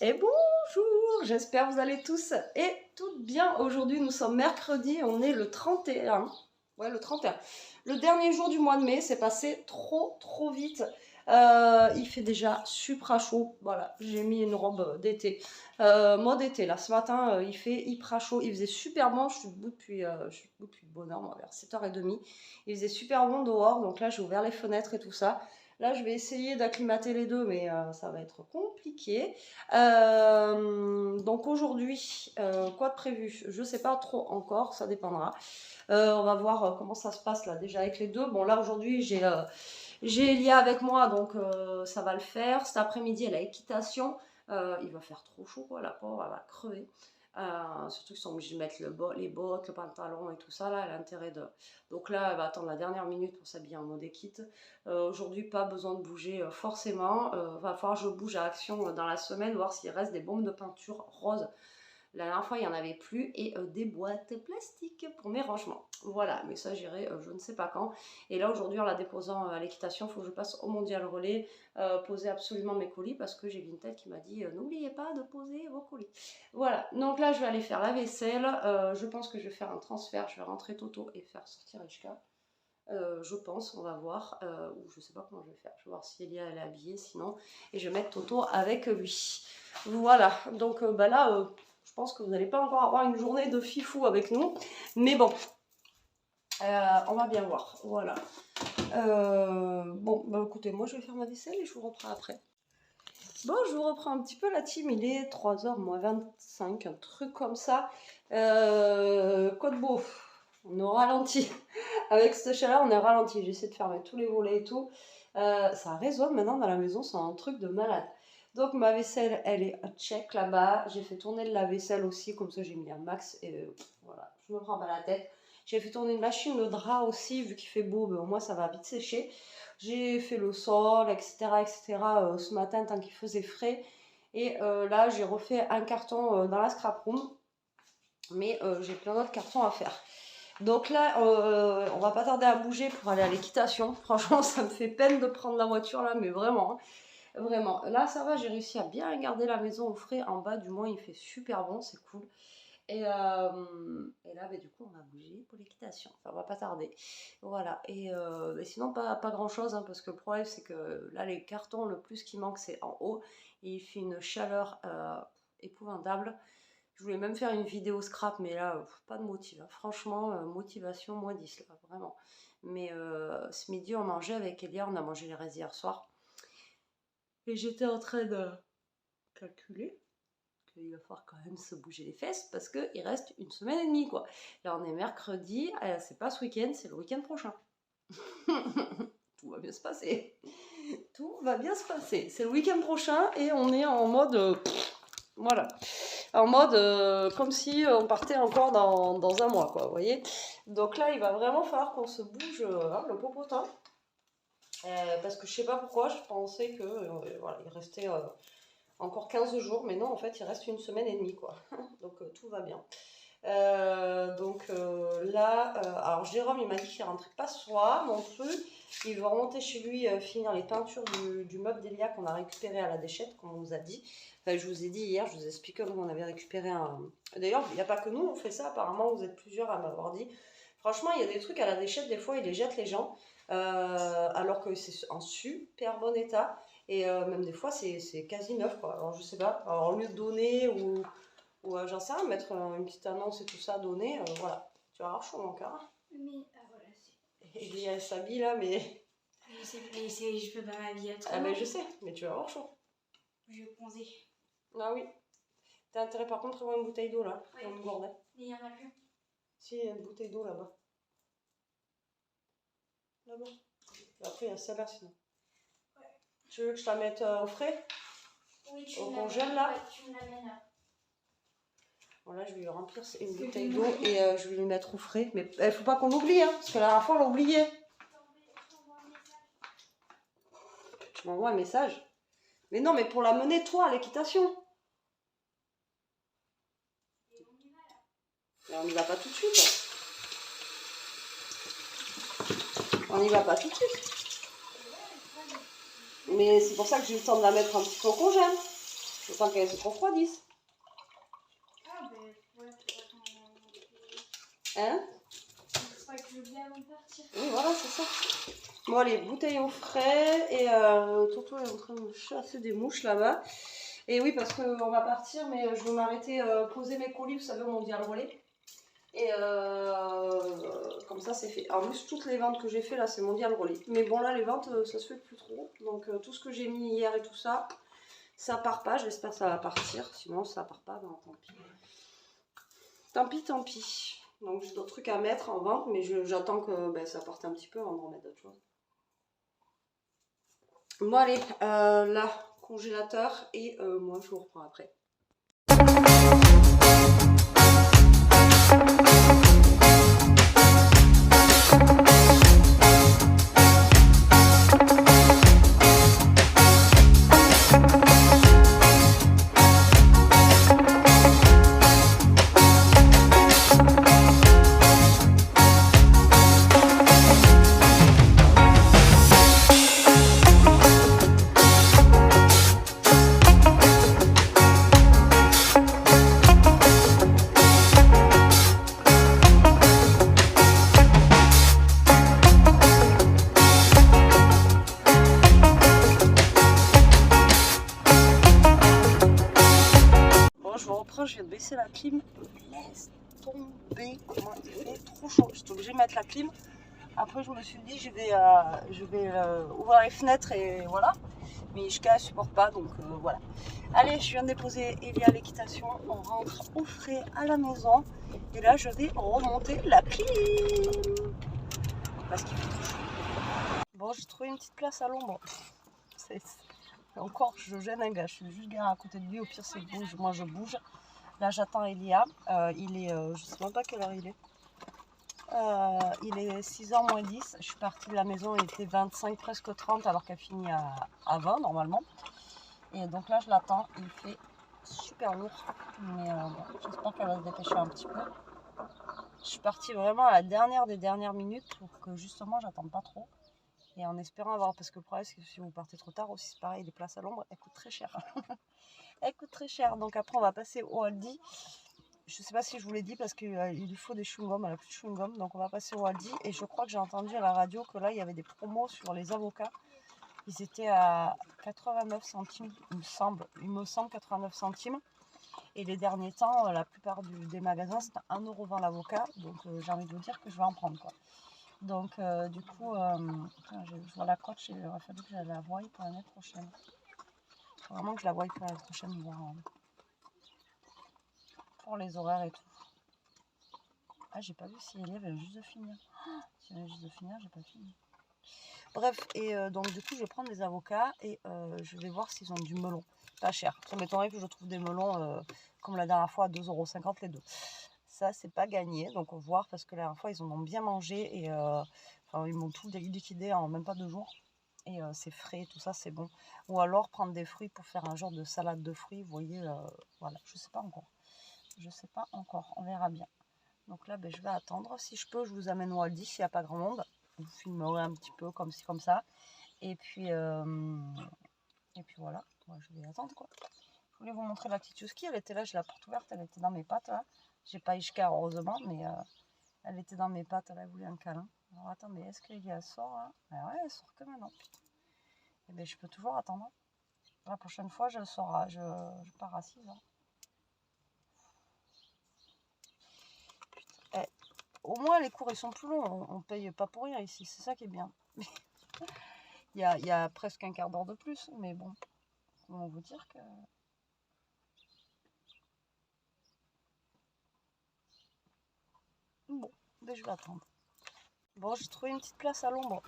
Et bonjour, j'espère que vous allez tous et toutes bien. Aujourd'hui, nous sommes mercredi, on est le 31. Ouais, le 31. Le dernier jour du mois de mai, c'est passé trop vite. Il fait déjà super chaud. Voilà, j'ai mis une robe d'été. Mode été, là, ce matin, il fait hyper chaud. Il faisait super bon, je suis debout depuis bonne heure, moi, vers 7h30. Il faisait super bon dehors, donc là, j'ai ouvert les fenêtres et tout ça. Là, je vais essayer d'acclimater les deux, mais ça va être compliqué. Donc aujourd'hui, quoi de prévu? Je ne sais pas trop encore, ça dépendra. On va voir comment ça se passe là déjà avec les deux. Bon là aujourd'hui j'ai Elia avec moi donc ça va le faire. Cet après-midi elle a équitation. Il va faire trop chaud quoi, la pauvre elle va crever. Surtout qu'ils sont obligés de mettre les bottes, le pantalon et tout ça là, elle a intérêt de... Donc là elle va attendre la dernière minute pour s'habiller en mode équite. Aujourd'hui pas besoin de bouger forcément. Va falloir que je bouge à Action dans la semaine, voir s'il reste des bombes de peinture rose. La dernière fois, il n'y en avait plus et des boîtes plastiques pour mes rangements. Voilà, mais ça, j'irai je ne sais pas quand. Et là, aujourd'hui, en la déposant à l'équitation, il faut que je passe au Mondial Relais, poser absolument mes colis parce que j'ai Vinted qui m'a dit n'oubliez pas de poser vos colis. Voilà, donc là, je vais aller faire la vaisselle. Je pense que je vais faire un transfert. Je vais rentrer Toto et faire sortir Ishka. Je pense, on va voir, ou je sais pas comment je vais faire. Je vais voir si Elia elle est habillée, sinon, et je vais mettre Toto avec lui. Voilà, donc bah là, je pense que vous n'allez pas encore avoir une journée de fifou avec nous, mais bon, on va bien voir. Voilà. Bon, bah écoutez, moi je vais faire ma vaisselle et je vous reprends après. Bon, je vous reprends un petit peu la team, il est 3h moins 25, un truc comme ça. Quoi de beau? On est au ralenti. Avec cette chaleur, on est au ralenti. J'essaie de fermer tous les volets et tout. Ça résonne maintenant dans la maison, c'est un truc de malade. Donc ma vaisselle, elle est check là-bas. J'ai fait tourner le lave-vaisselle aussi, comme ça j'ai mis un max et voilà, je me prends pas la tête. J'ai fait tourner une machine de drap aussi, vu qu'il fait beau, ben, au moins ça va vite sécher. J'ai fait le sol, etc., etc. Ce matin, tant qu'il faisait frais. Et là, j'ai refait un carton dans la scrap room. Mais j'ai plein d'autres cartons à faire. Donc là, on va pas tarder à bouger pour aller à l'équitation. Franchement, ça me fait peine de prendre la voiture là, mais vraiment, hein. Vraiment. Là, ça va, j'ai réussi à bien garder la maison au frais. En bas, du moins, il fait super bon, c'est cool. Et là, bah, du coup, on va bouger pour l'équitation. Enfin, on va pas tarder. Voilà. Et sinon, pas grand-chose, hein, parce que le problème, c'est que là, les cartons, le plus qui manque, c'est en haut. Et il fait une chaleur épouvantable. Je voulais même faire une vidéo scrap, mais là, pas de motif. Hein. Franchement, motivation moins 10, là, vraiment. Mais ce midi, on mangeait avec Elia, on a mangé les restes hier soir. Et j'étais en train de calculer qu'il va falloir quand même se bouger les fesses parce qu'il reste une semaine et demie, quoi. Là, on est mercredi, c'est pas ce week-end, c'est le week-end prochain. Tout va bien se passer. Tout va bien se passer. C'est le week-end prochain et on est en mode... voilà. En mode comme si on partait encore dans un mois, quoi, vous voyez. Donc là, il va vraiment falloir qu'on se bouge hein, le popotin. Parce que je sais pas pourquoi, je pensais que voilà, il restait encore 15 jours, mais non, en fait, il reste une semaine et demie, quoi. Donc tout va bien. Là, alors Jérôme, il m'a dit qu'il rentrait pas ce soir non plus. Il veut remonter chez lui, finir les peintures du meuble d'Elia qu'on a récupéré à la déchette, comme on nous a dit. Enfin, je vous ai dit hier, je vous ai expliqué comment on avait récupéré un... D'ailleurs, il n'y a pas que nous, on fait ça, apparemment, vous êtes plusieurs à m'avoir dit. Franchement, il y a des trucs à la déchette, des fois, ils les jettent les gens, alors que c'est en super bon état. Et même des fois, c'est quasi neuf, quoi. Alors, je sais pas, alors, au lieu de donner ou j'en sais rien, mettre une petite annonce et tout ça, donner, voilà. Tu vas avoir chaud mon cœur. Mais voilà, et il y a s'habille là, mais... je peux pas m'habiller autrement. Ah ben je sais, mais tu vas avoir chaud. Je vais bronzer. Ah oui. T'as intérêt par contre à avoir une bouteille d'eau là, ouais. Dans le gourdet. Mais il y en a plus. Si, il y a une bouteille d'eau là-bas. Là-bas. Après, il y a celle-là sinon. Ouais. Tu veux que je la mette au frais? Oui, tu au me congèle là? Ouais, tu me l'amènes là. Voilà, je vais lui remplir une bouteille d'eau et je vais lui mettre au frais. Mais il faut pas qu'on l'oublie, hein, parce que la dernière fois on l'a oublié. Tu m'envoies un message? Mais non, mais pour la mener toi à l'équitation. Mais on n'y va pas tout de suite. On n'y va pas tout de suite. Mais c'est pour ça que j'ai eu le temps de la mettre un petit peu au congèle. Le temps qu'elles se refroidissent. Ah, ben, ouais, Hein? c'est pas que je l'oublie avant de partir. Oui, voilà, c'est ça. Bon, les bouteilles au frais et Toto est en train de chasser des mouches là-bas. Et oui, parce qu'on va partir, mais je veux m'arrêter, poser mes colis, vous savez, au Mondial Relais. Et comme ça, c'est fait. En plus, toutes les ventes que j'ai fait là, c'est Mondial Relais. Mais bon, là, les ventes, ça se fait plus trop. Donc, tout ce que j'ai mis hier et tout ça, ça part pas. J'espère que ça va partir. Sinon, ça part pas, ben, tant pis. Tant pis, tant pis. Donc, j'ai d'autres trucs à mettre en vente, mais j'attends que ben, ça parte un petit peu avant de remettre d'autres choses. Bon, allez, là, congélateur, et moi, je vous reprends après. Je viens de baisser la clim. Laisse tomber. Il fait trop chaud. J'étais obligée de mettre la clim. Après, je me suis dit, je vais ouvrir les fenêtres et voilà. Mais Ishka ne supporte pas, donc voilà. Allez, je viens de déposer Elia à l'équitation. On rentre au frais à la maison. Et là, je vais remonter la clim. Parce qu'il fait trop chaud. Bon, j'ai trouvé une petite place à l'ombre. Encore, je gêne un gars. Je suis juste garée à côté de lui. Au pire, c'est bouge. Moi, je bouge. Là, j'attends Elia. Il est, je sais même pas quelle heure il est. Il est 6h moins 10. Je suis partie de la maison, il était 25, presque 30, alors qu'elle finit à 20 normalement. Et donc là, je l'attends. Il fait super lourd. Mais bon, j'espère qu'elle va se dépêcher un petit peu. Je suis partie vraiment à la dernière des dernières minutes pour que justement, j'attende pas trop. Et en espérant avoir, parce que le problème, c'est que si vous partez trop tard aussi, c'est pareil, les places à l'ombre, elles coûtent très cher. Elles coûtent très cher. Donc après, on va passer au Aldi. Je sais pas si je vous l'ai dit parce qu'il lui faut des chewing-gums, elle a plus de chewing-gum, donc on va passer au Aldi. Et je crois que j'ai entendu à la radio que là, il y avait des promos sur les avocats. Ils étaient à 89 centimes, il me semble 89 centimes. Et les derniers temps, la plupart des magasins, c'était 1,20 € l'avocat. Donc j'ai envie de vous dire que je vais en prendre, quoi. Donc du coup, je vois la coach, il aurait fallu que je la voie pour l'année prochaine. Il faut vraiment que je la voie pour l'année prochaine, voir pour les horaires et tout. Ah, j'ai pas vu si Elia vient juste de finir. Si elle vient juste de finir, j'ai pas fini. Bref, et donc du coup, je vais prendre des avocats et je vais voir s'ils ont du melon. Pas cher. Ça m'étonnerait que je trouve des melons comme la dernière fois à 2,50 € les deux. Ça, c'est pas gagné. Donc, on va voir parce que la dernière fois, ils en ont bien mangé et enfin, ils m'ont tout liquidé en même pas 2 jours. Et c'est frais, tout ça, c'est bon. Ou alors prendre des fruits pour faire un genre de salade de fruits. Vous voyez, voilà, je sais pas encore. Je sais pas encore. On verra bien. Donc là, ben, je vais attendre. Si je peux, je vous amène au Aldi s'il n'y a pas grand monde. Vous filmerez un petit peu comme ci, comme ça. Et puis voilà. Moi, je vais attendre, quoi. Je voulais vous montrer la petite Yuski. Elle était là, j'ai la porte ouverte. Elle était dans mes pattes, là. J'ai pas Ishka, heureusement, mais elle était dans mes pattes. Elle a voulu un câlin. Alors attendez, est-ce qu'elle sort là? Ah ouais, elle sort que maintenant. Et bien, je peux toujours attendre. La prochaine fois, je sors, je pars à 6h. Eh, au moins, les cours, ils sont plus longs. On paye pas pour rien ici. C'est ça qui est bien. il y a presque un quart d'heure de plus. Mais bon, comment vous dire que... Bon, ben, je vais attendre. Bon, j'ai trouvé une petite place à l'ombre.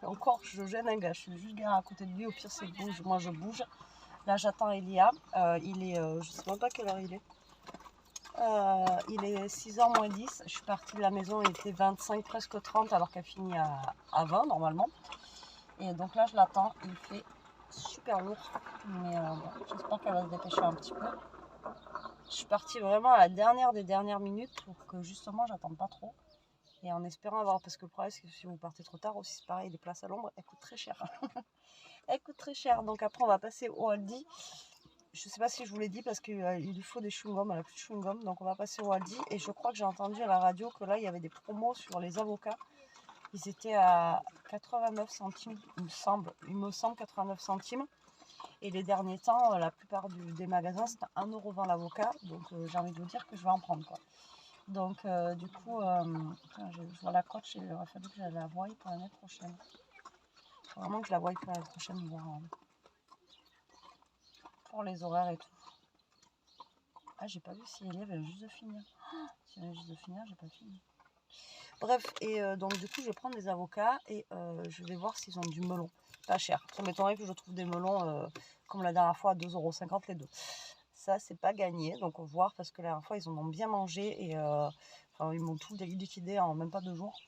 Encore, je gêne un gars. Je suis juste garée à côté de lui. Au pire, c'est bouge. Moi, je bouge. Là, j'attends Elia. Il est... je sais même pas quelle heure il est. Il est 6h moins 10. Je suis partie de la maison, il était 25, presque 30, alors qu'elle finit à 20 normalement. Et donc là, je l'attends. Il fait super lourd. Mais bon, j'espère qu'elle va se dépêcher un petit peu. Je suis partie vraiment à la dernière des dernières minutes pour que justement, j'attende pas trop. Et en espérant avoir... Parce que le problème, c'est que si vous partez trop tard aussi, c'est pareil, les places à l'ombre, elles coûtent très cher. Elle coûte très cher. Donc après, on va passer au Aldi. Je sais pas si je vous l'ai dit parce qu'il lui faut des chewing-gums, elle a plus de chewing-gum. Donc on va passer au Aldi. Et je crois que j'ai entendu à la radio que là, il y avait des promos sur les avocats. Ils étaient à 89 centimes, il me semble 89 centimes. Et les derniers temps, la plupart des magasins, c'était 1,20 € l'avocat. Donc j'ai envie de vous dire que je vais en prendre, quoi. Donc du coup, je vois la coach, il aurait fallu que je la voie pour l'année prochaine. Il faut vraiment que je la voie pour l'année prochaine, voir, pour les horaires et tout. Ah, j'ai pas vu si Elie avait juste de finir. Si elle avait juste de finir, j'ai pas fini. Bref, et donc du coup, je vais prendre des avocats et je vais voir s'ils ont du melon. Pas cher. Ça m'étonnerait que je trouve des melons comme la dernière fois à 2,50 € les deux. Ça, c'est pas gagné. Donc, on va voir parce que la dernière fois, ils en ont bien mangé et ils m'ont tout liquidé en même pas 2 jours.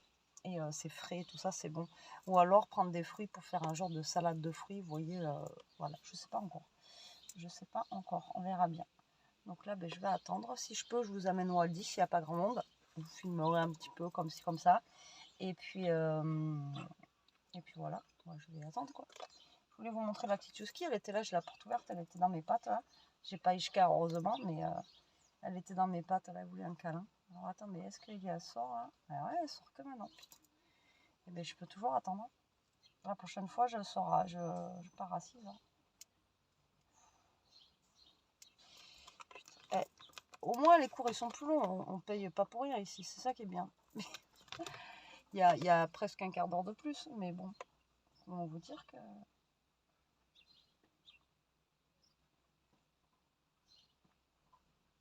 Et c'est frais, tout ça, c'est bon. Ou alors prendre des fruits pour faire un genre de salade de fruits. Vous voyez, voilà, je sais pas encore. Je sais pas encore. On verra bien. Donc là, je vais attendre. Si je peux, je vous amène au Aldi s'il n'y a pas grand monde. Vous filmerez un petit peu comme ci, comme ça. Et puis voilà. Moi, je vais attendre, quoi. Je voulais vous montrer la petite Yuski. Elle était là, j'ai la porte ouverte. Elle était dans mes pattes, là. J'ai pas Ishka, heureusement, mais elle était dans mes pattes. Elle a voulu un câlin. Alors, attendez, est-ce qu'elle sort, là? Ah ouais, elle sort que maintenant. Et bien, je peux toujours attendre. La prochaine fois, je pars à 6 h. Putain. Au moins, les cours, ils sont plus longs. On paye pas pour rien ici. C'est ça qui est bien. Il y a presque un quart d'heure de plus. Mais bon, comment vous dire que...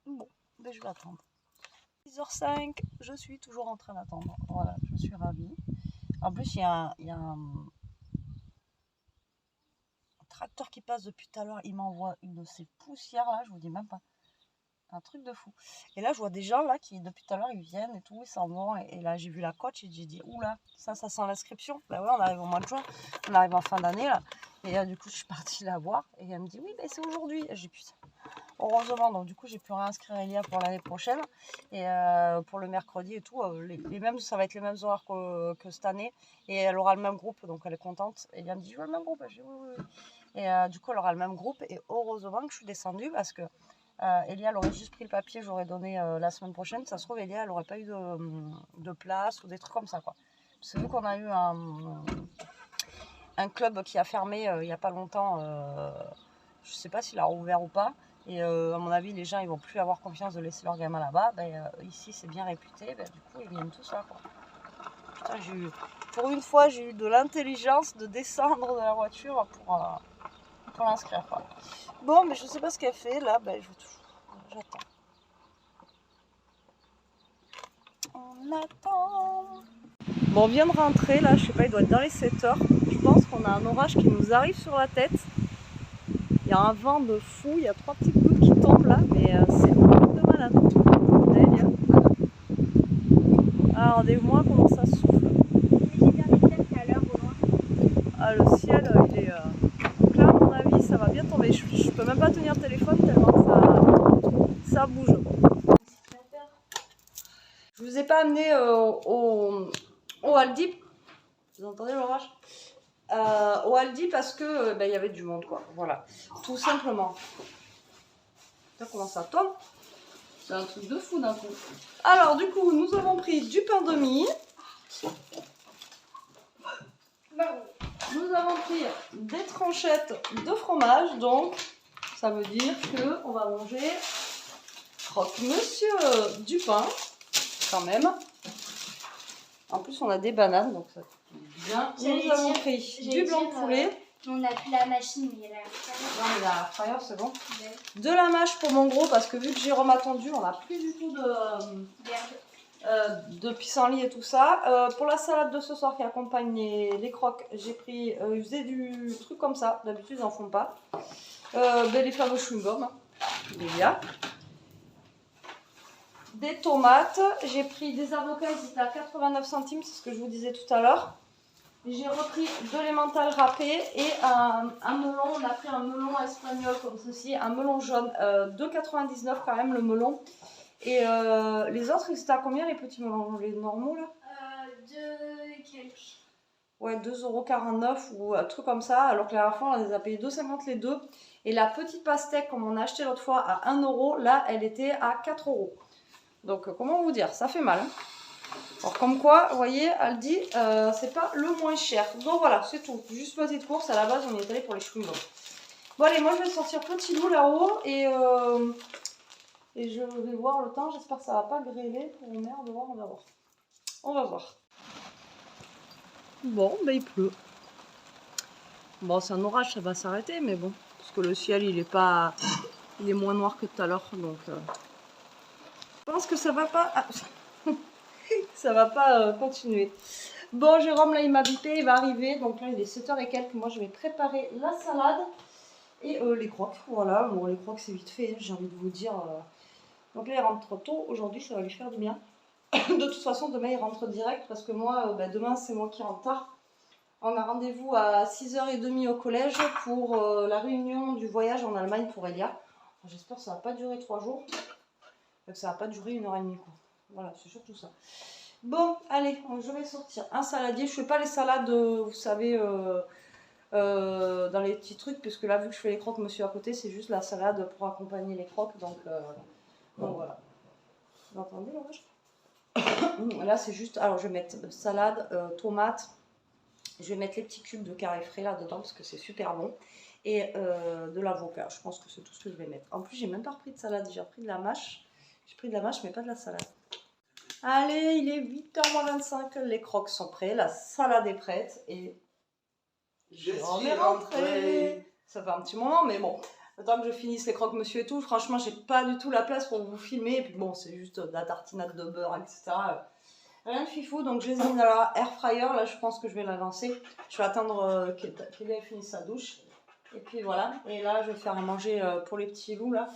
Bon, je vais attendre. 6h05, je suis toujours en train d'attendre. Voilà, je suis ravie. En plus, il y a un tracteur qui passe depuis tout à l'heure. Il m'envoie une de ces poussières là, je vous dis même pas. Un truc de fou. Et là, je vois des gens là qui, depuis tout à l'heure, ils viennent et tout, ils s'en vont. Et là, j'ai vu la coach et j'ai dit, oula, ça sent l'inscription. Bah ouais, on arrive au mois de juin, on arrive en fin d'année là. Et du coup, je suis partie la voir. Et elle me dit, oui, c'est aujourd'hui. J'ai dit, putain. Heureusement, donc du coup, j'ai pu réinscrire Elia pour l'année prochaine. Et pour le mercredi et tout, les mêmes, ça va être les mêmes horaires que cette année. Et elle aura le même groupe, donc elle est contente. Et Elia me dit, je veux le même groupe. Je dis, oui, oui. Et du coup, elle aura le même groupe. Et heureusement que je suis descendue parce que Elia, elle aurait juste pris le papier, j'aurais donné la semaine prochaine. Ça se trouve, Elia, elle n'aurait pas eu de place ou des trucs comme ça, quoi. Parce que vu qu'on a eu un club qui a fermé il n'y a pas longtemps, je ne sais pas s'il a rouvert ou pas. Et à mon avis, les gens ils vont plus avoir confiance de laisser leur gamin là-bas. Ici, c'est bien réputé. Du coup, ils viennent tous là, quoi. Putain, pour une fois, j'ai eu de l'intelligence de descendre de la voiture pour l'inscrire, quoi. Bon, mais je sais pas ce qu'elle fait là. J'attends. On attend. Bon, on vient de rentrer là. Je sais pas, il doit être dans les 7 h. Je pense qu'on a un orage qui nous arrive sur la tête. Il y a un vent de fou, il y a 3 petites gouttes qui tombent là, mais c'est un peu de malade. Ah, regardez-moi comment ça souffle. Ah, le ciel, il est... Donc là, à mon avis, ça va bien tomber. Je peux même pas tenir le téléphone tellement que ça bouge. Je vous ai pas amené au Aldi. Vous entendez l'orage? Au Aldi parce que il y avait du monde, quoi. Voilà, tout simplement. Comment ça tombe? C'est un truc de fou d'un coup. Alors du coup, nous avons pris du pain de mie. Nous avons pris des tranchettes de fromage. Donc, ça veut dire que on va manger croque-monsieur du pain, quand même. En plus, on a des bananes, donc ça fait bien. Nous avons pris du blanc de poulet. On n'a plus la machine, mais il y a l'air fryer. Non, mais la fryer, c'est bon. Ouais. De la mâche pour mon gros, parce que vu que Jérôme a tendu, on n'a plus du tout de pissenlit et tout ça. Pour la salade de ce soir qui accompagne les croques, j'ai pris, ils faisaient du truc comme ça. D'habitude, ils n'en font pas. Les fameux chewing-gums, hein. Bien. Des tomates. J'ai pris des avocats, ils étaient à 89 centimes, c'est ce que je vous disais tout à l'heure. J'ai repris de l'emmental râpé et un melon. On a pris un melon espagnol comme ceci, un melon jaune, 2,99 quand même le melon. Et les autres, ils étaient à combien les petits melons, les normaux là? 2 et quelques. ouais, 2,49 € ou un truc comme ça, alors que la dernière fois, on les a payés 2,50 € les deux. Et la petite pastèque, comme on a acheté l'autre fois à 1 €, là, elle était à 4 €. Donc, comment vous dire, ça fait mal. Hein. Alors, comme quoi, vous voyez, Aldi, c'est pas le moins cher. Donc, voilà, c'est tout. Juste petite course. À la base, on y est allé pour les chewing-gums. Bon, allez, moi, je vais sortir petit loup là-haut et je vais voir le temps. J'espère que ça va pas grêler. Oh merde, on va voir. On va voir. Bon, ben il pleut. Bon, c'est un orage, ça va s'arrêter, mais bon. Parce que le ciel, il est pas... Il est moins noir que tout à l'heure, donc... Je pense que ça va pas... Ah. Ça va pas continuer. Bon, Jérôme, là, il m'a bipé, il va arriver. Donc là, il est 7 h et quelques. Moi, je vais préparer la salade et les croques. Voilà, bon, les croques, c'est vite fait, hein, j'ai envie de vous dire. Donc là, il rentre tôt. Aujourd'hui, ça va lui faire du bien. De toute façon, demain, il rentre direct parce que moi, demain, c'est moi qui rentre tard. On a rendez-vous à 6h30 au collège pour la réunion du voyage en Allemagne pour Elia. J'espère que ça va pas durer 3 jours. Que ça va pas durer 1h30, quoi. Voilà, c'est surtout ça. Bon, allez, je vais sortir un saladier. Je fais pas les salades, vous savez, dans les petits trucs, puisque là, vu que je fais les croques, monsieur à côté, c'est juste la salade pour accompagner les croques. Donc voilà. Vous entendez l'orage? Là, c'est juste. Alors, je vais mettre salade, tomate. Je vais mettre les petits cubes de carré frais là-dedans, parce que c'est super bon. Et de l'avocat. Je pense que c'est tout ce que je vais mettre. En plus, j'ai même pas repris de salade. J'ai repris de la mâche. J'ai pris de la mâche, mais pas de la salade. Allez, il est 8h25, les croques sont prêts, la salade est prête et je suis rentrée. Ça fait un petit moment, mais bon, le temps que je finisse les croques monsieur et tout, franchement, j'ai pas du tout la place pour vous filmer. Et puis bon, c'est juste de la tartinade de beurre, etc. Rien de fifou, donc je les ai mis dans la air fryer. Là, je pense que je vais la lancer. Je vais attendre qu'il ait fini sa douche. Et puis voilà, et là, je vais faire à manger pour les petits loups là.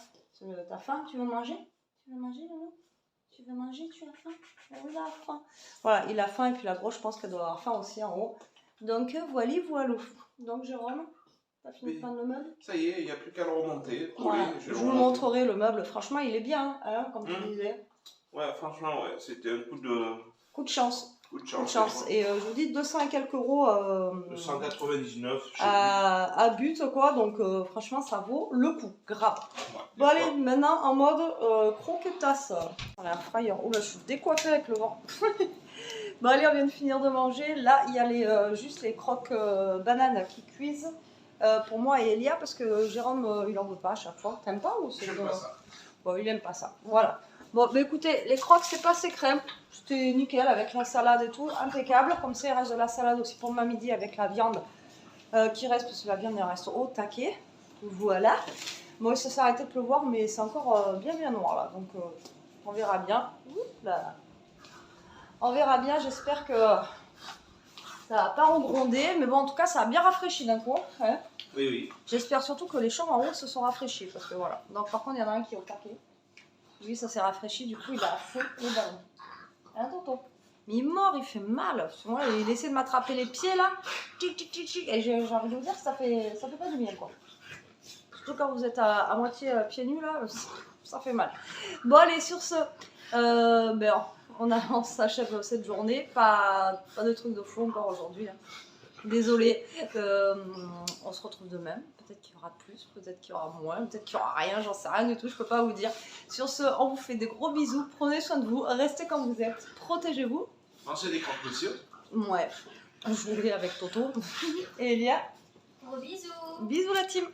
T'as faim? Tu veux manger? Tu veux manger, Loulou? Tu veux manger? Tu as faim? Il a faim. Voilà, il a faim et puis la grosse, je pense qu'elle doit avoir faim aussi en haut. Donc voilà, voilà. Donc Jérôme, t'as fini de prendre le meuble? Ça y est, il n'y a plus qu'à le remonter. Voilà. Je vous montrerai le meuble. Franchement, il est bien, hein, comme tu disais. Ouais, franchement, ouais, c'était un coup de chance. Coup de chance. Et je vous dis 200 et quelques euros 299 à but quoi, donc franchement ça vaut le coup, grave. Ouais, bon allez, maintenant en mode croquetas. Voilà, fryer. Oh là, je suis décoiffée avec le vent. Bon allez, on vient de finir de manger. Là il y a juste les croques bananes qui cuisent pour moi et Elia, parce que Jérôme il en veut pas à chaque fois. T'aimes pas ou c'est J'aime pas ça. Bon, il aime pas ça, voilà. Bon, mais écoutez, les croques, c'est pas assez crème. C'était nickel avec la salade et tout, impeccable. Comme ça, il reste de la salade aussi pour ma midi avec la viande qui reste, parce que la viande, elle reste au taquet. Voilà. Bon, ça s'est arrêté de pleuvoir, mais c'est encore bien noir là. Donc, on verra bien. Là. On verra bien, j'espère que ça va pas gronder. Mais bon, en tout cas, ça a bien rafraîchi d'un coup. Hein. Oui, oui. J'espère surtout que les chambres en haut se sont rafraîchis. Parce que voilà. Donc, par contre, il y en a un qui est au taquet. Lui, ça s'est rafraîchi, du coup, il a feu le ballon. Hein, tonton? Mais il est mort, il fait mal. Moi, il essaie de m'attraper les pieds, là. Tic, tic, tic, tic. Et j'ai envie de vous dire que ça fait pas du bien, quoi. Surtout quand vous êtes à moitié pieds nus, là, ça fait mal. Bon, allez, sur ce, on s'achève cette journée. Pas de trucs de fou encore aujourd'hui. Hein. Désolée. On se retrouve demain. Peut-être qu'il y aura plus, peut-être qu'il y aura moins, peut-être qu'il y aura rien, j'en sais rien du tout, je peux pas vous dire. Sur ce, on vous fait des gros bisous, prenez soin de vous, restez comme vous êtes, protégez-vous. Mangez des croques monsieur. Ouais, je vais avec Toto et Elia. Gros bisous. Bisous la team.